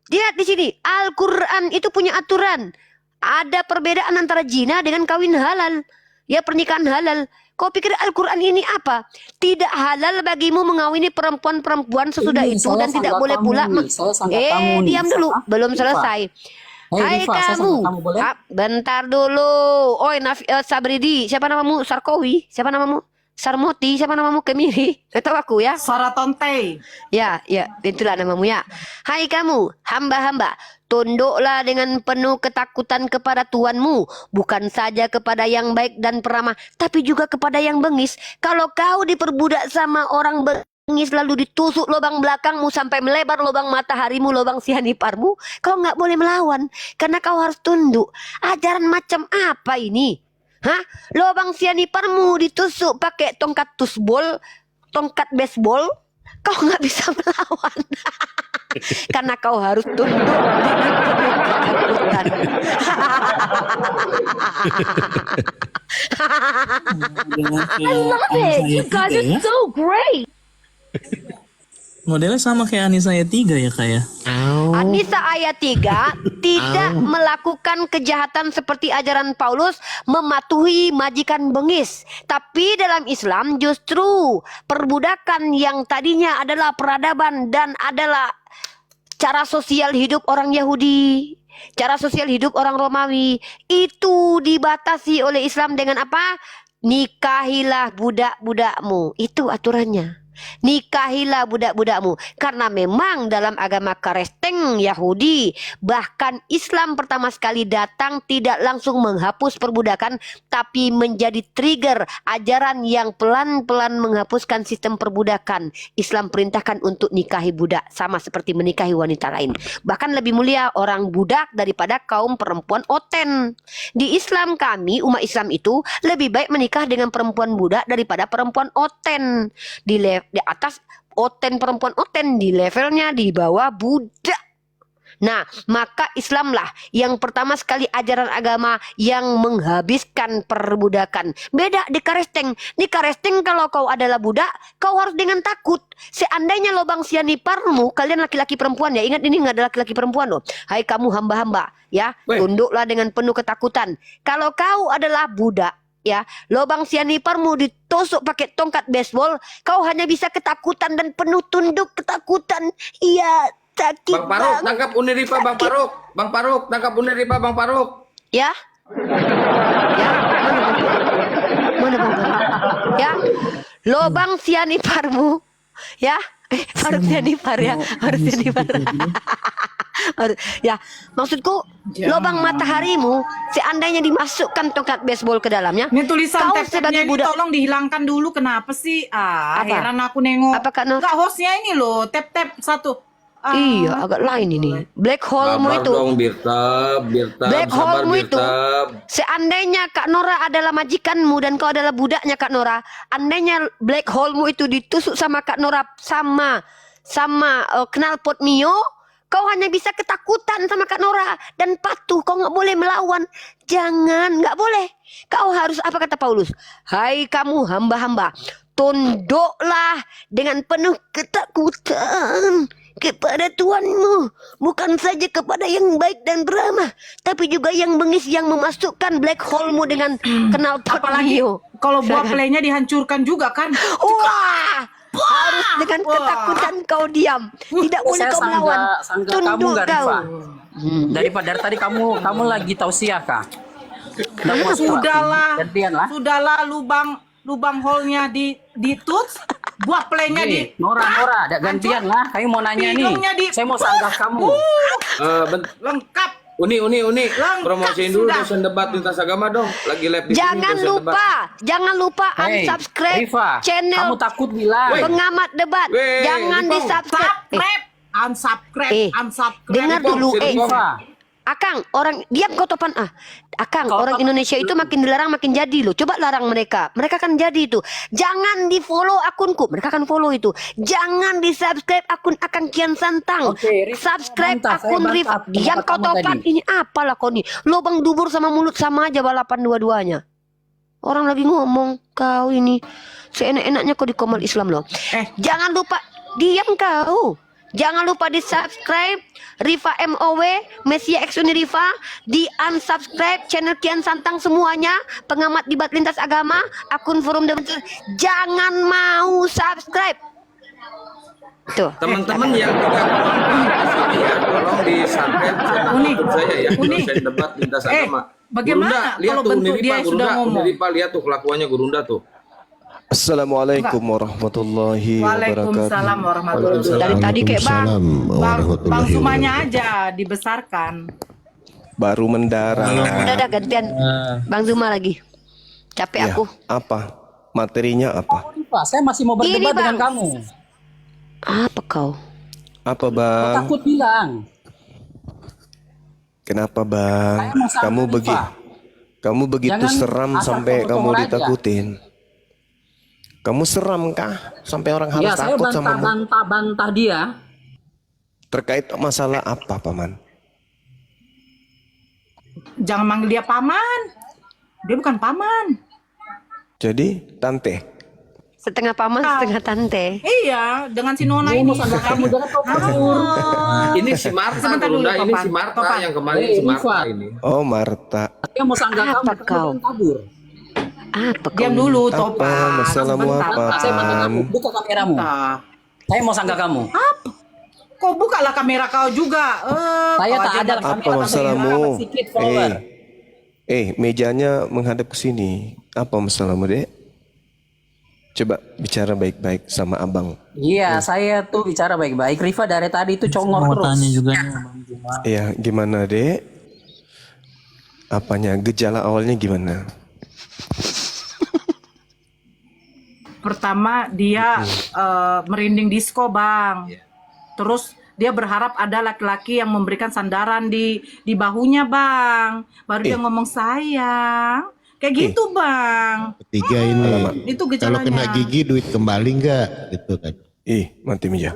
Lihat di sini Al-Quran itu punya aturan. Ada perbedaan antara zina dengan kawin halal, ya pernikahan halal. Kau pikir Al-Quran ini apa? Tidak halal bagimu mengawini perempuan-perempuan sesudah itu dan tidak boleh pula. Diam dulu, belum selesai. Hai kamu, bentar dulu. Oi, Sabridi, siapa namamu? Sarkowi, siapa namamu? Sarmoti, siapa namamu? Kemiri, tahu aku ya. Saratonte. Ya, itulah namamu ya. Hai kamu, hamba-hamba, tunduklah dengan penuh ketakutan kepada Tuhanmu, bukan saja kepada yang baik dan peramah, tapi juga kepada yang bengis. Kalau kau diperbudak sama orang bengis lalu ditusuk lubang belakangmu sampai melebar lubang mataharimu, lubang sianiparmu, kau nggak boleh melawan karena kau harus tunduk. Ajaran macam apa ini? Hah? Lubang sianiparmu ditusuk pakai tongkat tusbol, tongkat baseball, kau nggak bisa melawan. Karena kau harus tunduk dengan ketakutan. so great. Modelnya sama kayak Anissa ayat 3 ya, Kak ya? Anissa ayat 3 tidak melakukan kejahatan seperti ajaran Paulus mematuhi majikan bengis. Tapi dalam Islam justru perbudakan yang tadinya adalah peradaban dan adalah cara sosial hidup orang Yahudi, cara sosial hidup orang Romawi, itu dibatasi oleh Islam dengan apa? Nikahilah budak-budakmu. Itu aturannya. Nikahilah budak-budakmu. Karena memang dalam agama Kristen, Yahudi, bahkan Islam pertama sekali datang tidak langsung menghapus perbudakan, tapi menjadi trigger ajaran yang pelan-pelan menghapuskan sistem perbudakan. Islam perintahkan untuk nikahi budak, sama seperti menikahi wanita lain. Bahkan lebih mulia orang budak daripada kaum perempuan oten. Di Islam kami, umat Islam itu lebih baik menikah dengan perempuan budak daripada perempuan oten. Di atas oten, perempuan oten, di levelnya di bawah budak. Nah, maka Islamlah yang pertama sekali ajaran agama yang menghabiskan perbudakan. Beda di Karesteng. Di Karesteng kalau kau adalah budak, kau harus dengan takut. Seandainya lubang sianiparmu, kalian laki-laki perempuan ya, ingat ini nggak ada laki-laki perempuan loh. Hai kamu hamba-hamba, ya, tunduklah dengan penuh ketakutan. Kalau kau adalah budak, ya, lubang sianiparmu ditusuk pakai tongkat baseball, kau hanya bisa ketakutan dan penuh tunduk ketakutan. Iya, sakit Bang Faruk, banget. tangkap Uniripa Bang Faruk. Bang Faruk, tangkap Uniripa Bang Faruk. Ya, ya, mana bang? Ya, lubang sianiparmu, ya, harus sianipar ya, harus sianipar. Ya, maksudku lubang mataharimu seandainya dimasukkan tongkat baseball ke dalamnya, Ini tulisan kau tab-tabnya sebagai ini budak. tolong dihilangkan dulu. Kenapa sih? Apa? Heran aku nengok. Apa, Kak Nur? Enggak, hostnya ini loh, tab-tab satu. Iya, agak lain ini. Black hole-mu Sabar itu. dong, Birtab, Black sabar hole-mu itu. Birtab. Seandainya Kak Nora adalah majikanmu dan kau adalah budaknya Kak Nora, andainya black hole-mu itu ditusuk sama Kak Nora sama knalpot Mio, kau hanya bisa ketakutan sama Kak Nora dan patuh. Kau nggak boleh melawan. Jangan, nggak boleh. Kau harus apa kata Paulus? Hai kamu hamba-hamba, tunduklah dengan penuh ketakutan kepada Tuhanmu, bukan saja kepada yang baik dan beramah, tapi juga yang bengis yang memasukkan black hole-mu dengan knalpot Apalagi Mio. kalau buah Silakan. playnya dihancurkan juga kan. Wah, harus dengan ketakutan kau diam, tidak boleh Saya kau melawan. sanggah kamu Tunduk nggak, kau. Rifa? Daripada dari tadi kamu lagi tausiah kah? Sudahlah, Gantian lah. sudahlah, lubang hole-nya dituts, buah playnya di Nora, ada gantian lah. Kamu mau nanya nih. Hidungnya di- Saya mau sanggah kamu. lengkap. Uni, Lengkap promosiin dulu sudah. dosen debat lintas agama dong. Lagi live di sini Jangan dosen jangan lupa Hey, unsubscribe Rifa, channel kamu takut bilang. pengamat debat. Weh, Jangan Rifong. di-subscribe. Unsubscribe, unsubscribe. Dengar Rifong, dulu, si Rifong. Rifa, Akang, orang diam kau topan Akang, Kalau orang topan- Indonesia itu makin dilarang makin jadi loh. Coba larang mereka. Mereka kan jadi itu. Jangan di-follow akunku. Mereka akan follow itu. Jangan di-subscribe akun Akang Kian Santang. Oke, Rif, Subscribe bantah, saya akun bantah Rif. Diam pendapat kau kamu topan. tadi. Ini apalah kau nih? Lubang dubur sama mulut sama aja balapan dua-duanya. Orang lagi ngomong kau ini seenak-enaknya kau di komal Islam loh. Jangan lupa diam kau. Jangan lupa di subscribe Rifa MOW, Mesia X Unirifa, di unsubscribe channel Kian Santang semuanya, pengamat debat lintas agama, akun forum debat. Jangan mau subscribe. Tuh. Teman-teman yang tidak bermanfaat di sini ya, tolong di subscribe channel Uni. YouTube saya ya, Uni. dosen debat lintas agama. bagaimana Gurunda, lihat kalau tuh bentuk dia sudah ngomong? Uniripa, lihat tuh kelakuannya Gurunda tuh. Assalamualaikum warahmatullahi Waalaikumsalam warahmatullahi wabarakatuh. Dari tadi kayak bang. Waalaikumsalam Bang warahmatullahi Sumanya wabarakatuh. aja dibesarkan. Baru mendarat. Udah ada gantian Bang Zuma lagi. Capek Ya, aku. apa? Materinya apa? Rifa, saya masih mau berdebat Ini, Bang. dengan kamu. Apa kau? Apa Kau bang? takut bilang. Kenapa bang? Saya mau sanggah, Rifa. Kamu begitu Jangan seram asal sampai kamu kamu aja. ditakutin. Kamu seram kah? Sampai orang harus Ya, saya takut sama bantah dia. Terkait masalah apa paman? Jangan manggil dia paman. Dia bukan paman. Jadi tante. Setengah paman, setengah tante. Iya, dengan si Nona Dia ini. mau sanggah kamu, jangan kau kabur. Ini si Marta, Sebentar dulu, Gurunda, ini Topan. si Marta Topan. yang kemarin Hey, si Marta Rifa. ini. Oh Marta. Dia mau sanggah Apa kamu, kau? jangan kabur. Apa kau? Diam dulu, Apa Topan. masalahmu Sebentar. apa? Saya bantah kamu, buka kameramu. Nah, Saya mau sanggah kamu. kau bukalah kamera kau juga. Saya kau tak aja ada nggak- Apa masalahmu? Sedikit follower. Mejanya menghadap ke sini. Apa masalahmu, Dek? Coba bicara baik-baik sama abang. Iya, saya tuh bicara baik-baik. Rifa dari tadi itu congor Mau terus. tanya juga nih Bang Zuma. Iya, gimana, Dek? Apanya? Gejala awalnya gimana? Pertama dia merinding disco, Bang. Terus dia berharap ada laki-laki yang memberikan sandaran di bahunya, Bang. Baru dia ngomong sayang. Kayak gitu, Bang. Ketiga ini, Itu kalau kena gejalanya. gigi duit kembali nggak? Gitu kan. Mati meja.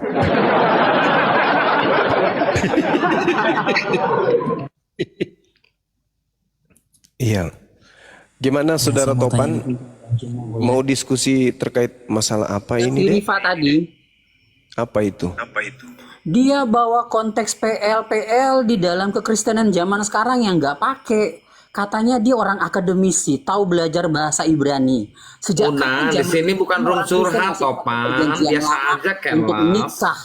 Iya. Gimana Saudara Saya mau Topan? tanya Mau diskusi terkait masalah apa ini, Si Dek? Rifa tadi, Apa itu? dia bawa konteks PL di dalam kekristenan zaman sekarang yang nggak pakai. Katanya dia orang akademisi, tahu belajar bahasa Ibrani. Sejak kapan Di zaman sini itu bukan room orang Kristen curhat, masih pakai Topan. perjanjian Biasa lama aja, untuk Kemal. nikah,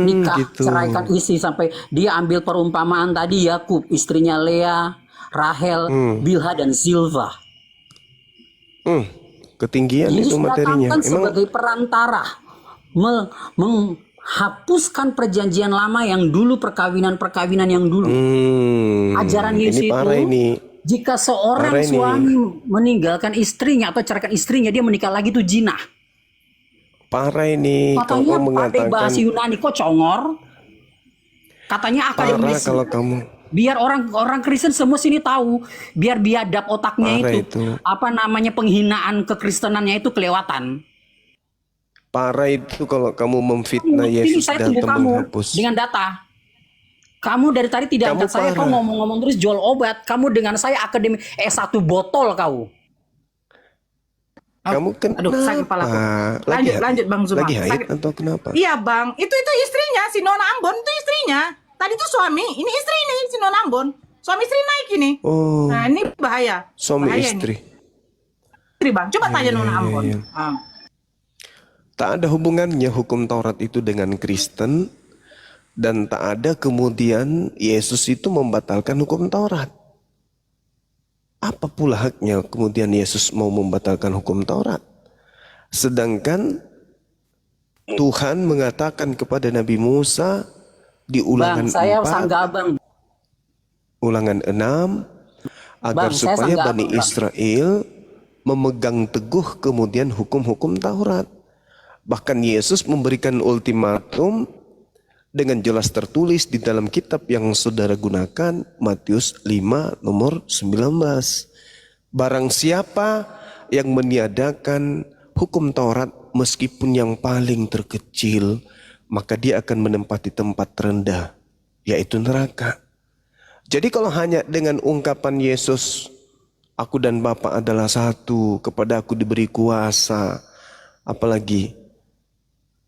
nikah, Gitu. ceraikan istri, sampai dia ambil perumpamaan tadi Yakub, istrinya Lea, Rahel, Bilha dan Zilpha. Ketinggian Yesus itu materinya. datangkan Emang sebagai perantara menghapuskan perjanjian lama yang dulu, perkawinan yang dulu. Ajaran Yesus ini parah itu, ini. jika seorang Parah ini. suami meninggalkan istrinya atau ceraikan istrinya, dia menikah lagi itu zina. Parah ini kalau Katanya kamu pakai mengatakan bahasa Yunani, kok congor? Katanya parah akademis. kalau kamu Biar orang Kristen semua sini tahu, biar biadab otaknya Parah itu, itu. apa namanya, penghinaan kekristenannya itu kelewatan. parah itu kalau kamu memfitnah Ini Yesus saya tunggu datang kamu menghapus. dengan data. Kamu dari tadi tidak Kamu angkat saya, kau parah. ngomong-ngomong terus jual obat. Kamu dengan saya akademi satu botol kau. Kamu kan Aduh, sakit kepalaku. Lanjut, Bang Zuma. Lagi haid Sakit. atau kenapa? Iya bang, itu istrinya si Nona Ambon, itu istrinya. Tadi itu suami, ini istri ini si Nona Ambon. Suami istri naik ini. Oh, Nah ini bahaya. suami Bahaya istri. Ini. Istri bang, coba tanya Nona iya, Ambon. iya. Ah. Tak ada hubungannya hukum Taurat itu dengan Kristen, dan tak ada kemudian Yesus itu membatalkan hukum Taurat. Apa pula haknya kemudian Yesus mau membatalkan hukum Taurat? Sedangkan Tuhan mengatakan kepada Nabi Musa di Bang, Ulangan saya 4, sanggah bang. Ulangan 6, agar Bang, saya supaya sanggah Bani abang, Bang. Israel memegang teguh kemudian hukum-hukum Taurat. Bahkan Yesus memberikan ultimatum dengan jelas tertulis di dalam kitab yang saudara gunakan, Matius 5 nomor 19. Barang siapa yang meniadakan hukum Taurat meskipun yang paling terkecil, maka dia akan menempati tempat terendah, yaitu neraka. Jadi kalau hanya dengan ungkapan Yesus, aku dan Bapa adalah satu, kepada aku diberi kuasa, apalagi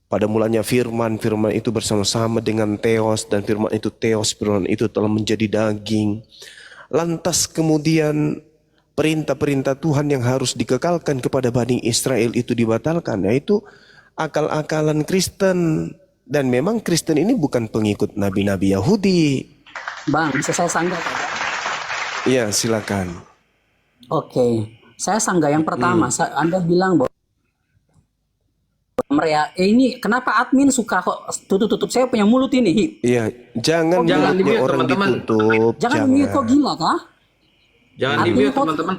pada mulanya firman itu bersama-sama dengan Theos, dan firman itu telah menjadi daging. Lantas kemudian perintah-perintah Tuhan yang harus dikekalkan kepada Bani Israel itu dibatalkan, yaitu akal-akalan Kristen. Dan memang Kristen ini bukan pengikut nabi-nabi Yahudi. Bang, bisa saya sanggah? Iya, silakan. Oke, saya sanggah yang pertama. Anda bilang bahwa ini kenapa admin suka kok tutup-tutup saya punya mulut ini? Iya, jangan Jangan mulutnya di-mute, orang teman-teman. ditutup. Jangan mute, kok gila kah? Jangan Admin di-mute kok- teman-teman.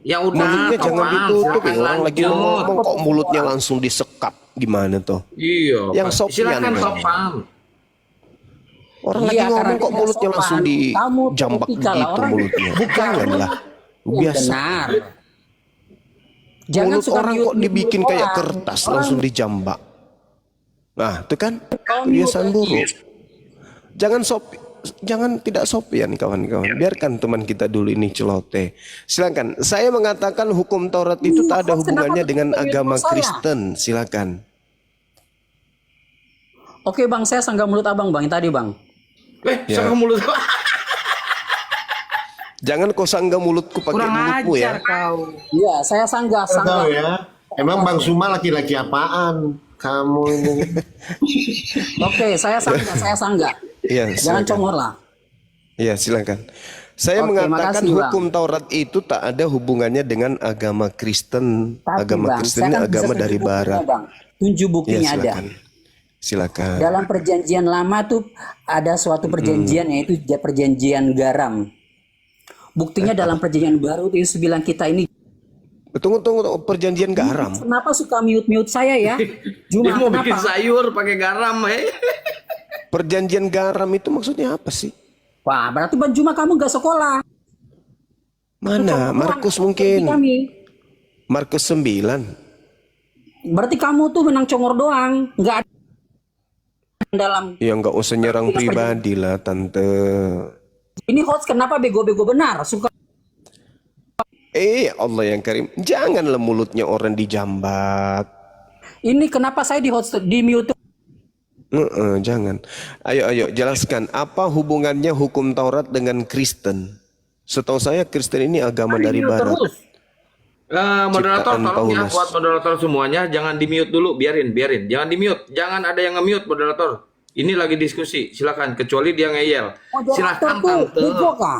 Ya udah, Mulutnya jangan Topan, ditutup. silakan Orang lagi lanjut. ngomong kok mulutnya langsung disekap. Gimana tuh? Iya. Yang Pak. sopian Silakan kan. Topan. Orang Iya, lagi karena ngomong kok tidak mulutnya sopan. langsung Kamu dijambak tipikal gitu orang mulutnya. bukan. Janganlah. Ya, Biasa. benar. Jangan Mulut suka orang kok mute-mute dibikin kayak orang. kertas Orang- langsung dijambak. Nah, itu kan Kau kebiasaan mute, buruk. Jangan tidak sopian kawan-kawan. Biarkan teman kita dulu ini celoteh. Silakan. Saya mengatakan hukum Taurat itu tak ada hubungannya dengan agama Kristen. Silakan. Oke bang, saya sanggah mulut abang bang yang tadi bang. Ya. Sama mulut. Jangan kau sanggah mulutku pakai Kurang mulutmu ya. ajar kau. Iya, saya sanggah. Tahu ya. Emang Bang Suma laki-laki apaan? Kamu ini. Oke, saya sanggah. Iya, Jangan silakan. congor lah. Iya, silakan. Saya Oke, mengatakan makasih, Bang. hukum Taurat itu tak ada hubungannya dengan agama Kristen. Tapi Agama bang, Kristen saya ini kan agama bisa dari tunjuk buktinya, barat. Bang. Tunjuk Iya, buktinya ada. silakan. Silakan. Dalam perjanjian lama tuh ada suatu perjanjian yaitu perjanjian garam. Buktinya dalam perjanjian baru tuh Yesus bilang kita ini. Tunggu, perjanjian garam. Kenapa suka mute saya ya? Dia mau bikin kenapa? sayur pakai garam, Perjanjian garam itu maksudnya apa sih? Wah, berarti Bang Juma kamu gak sekolah. Mana? Markus mungkin. Kami. Markus 9. Berarti kamu tuh menang congor doang, nggak ada. dalam Ya nggak usah nyerang pribadi lah tante. ini host kenapa bego-bego benar suka Allah yang karim, janganlah mulutnya orang dijambat. ini kenapa saya di mute Jangan. Ayo jelaskan apa hubungannya hukum Taurat dengan Kristen. Setahu saya Kristen ini agama dari Barat. terus. Moderator Ciptaan tolong ya Paulus. buat moderator semuanya jangan di mute dulu, biarin, jangan di mute, jangan ada yang nge-mute moderator. Ini lagi diskusi, silakan kecuali dia ngeyel. Silakan tante. Bego kah?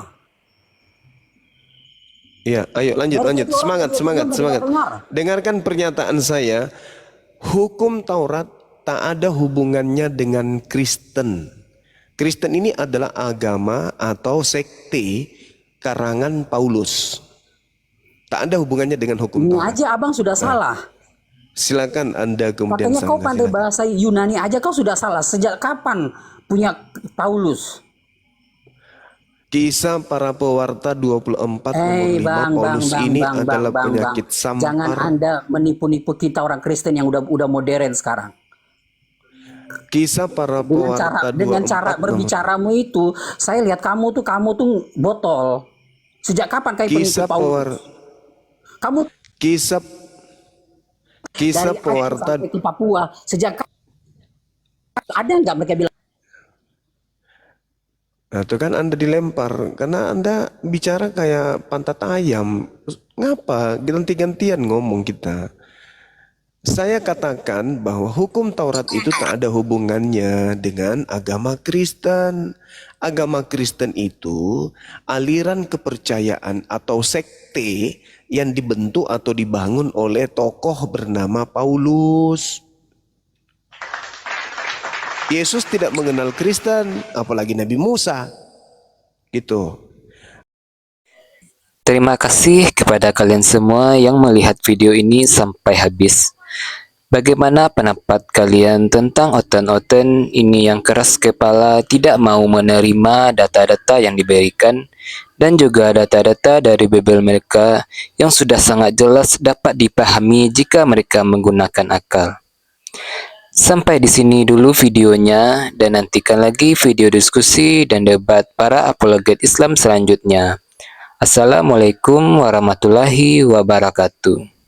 Ya, ayo lanjut. Semangat. Dengarkan pernyataan saya. Hukum Taurat tak ada hubungannya dengan Kristen. Kristen ini adalah agama atau sekte karangan Paulus. Tak ada hubungannya dengan hukum Ini Taurat. aja abang sudah salah. Silakan Anda kemudian Makanya kau sana, pandai silakan. bahasa Yunani aja kau sudah salah. Sejak kapan punya Paulus? Kisah para pewarta 24 nomor 5 Paulus ini adalah penyakit sampar. Jangan Anda menipu-nipu kita orang Kristen yang udah modern sekarang. Kisah para pewarta Dengan 24 cara nomor- berbicaramu itu, saya lihat kamu tuh botol. Sejak kapan kau Kisah penipu Paulus? Kamu Kisah dari pewarta Aceh sampai ke Papua, sejak kapan ada nggak mereka bilang? Nah, itu kan Anda dilempar karena Anda bicara kayak pantat ayam. Ngapa ganti-gantian ngomong kita? Saya katakan bahwa hukum Taurat itu tak ada hubungannya dengan agama Kristen. Agama Kristen itu aliran kepercayaan atau sekte yang dibentuk atau dibangun oleh tokoh bernama Paulus. Yesus tidak mengenal Kristen, apalagi Nabi Musa. Gitu. Terima kasih kepada kalian semua yang melihat video ini sampai habis. Bagaimana pendapat kalian tentang oten-oten ini yang keras kepala tidak mau menerima data-data yang diberikan dan juga data-data dari Bible mereka yang sudah sangat jelas dapat dipahami jika mereka menggunakan akal. Sampai di sini dulu videonya dan nantikan lagi video diskusi dan debat para apologet Islam selanjutnya. Assalamualaikum warahmatullahi wabarakatuh.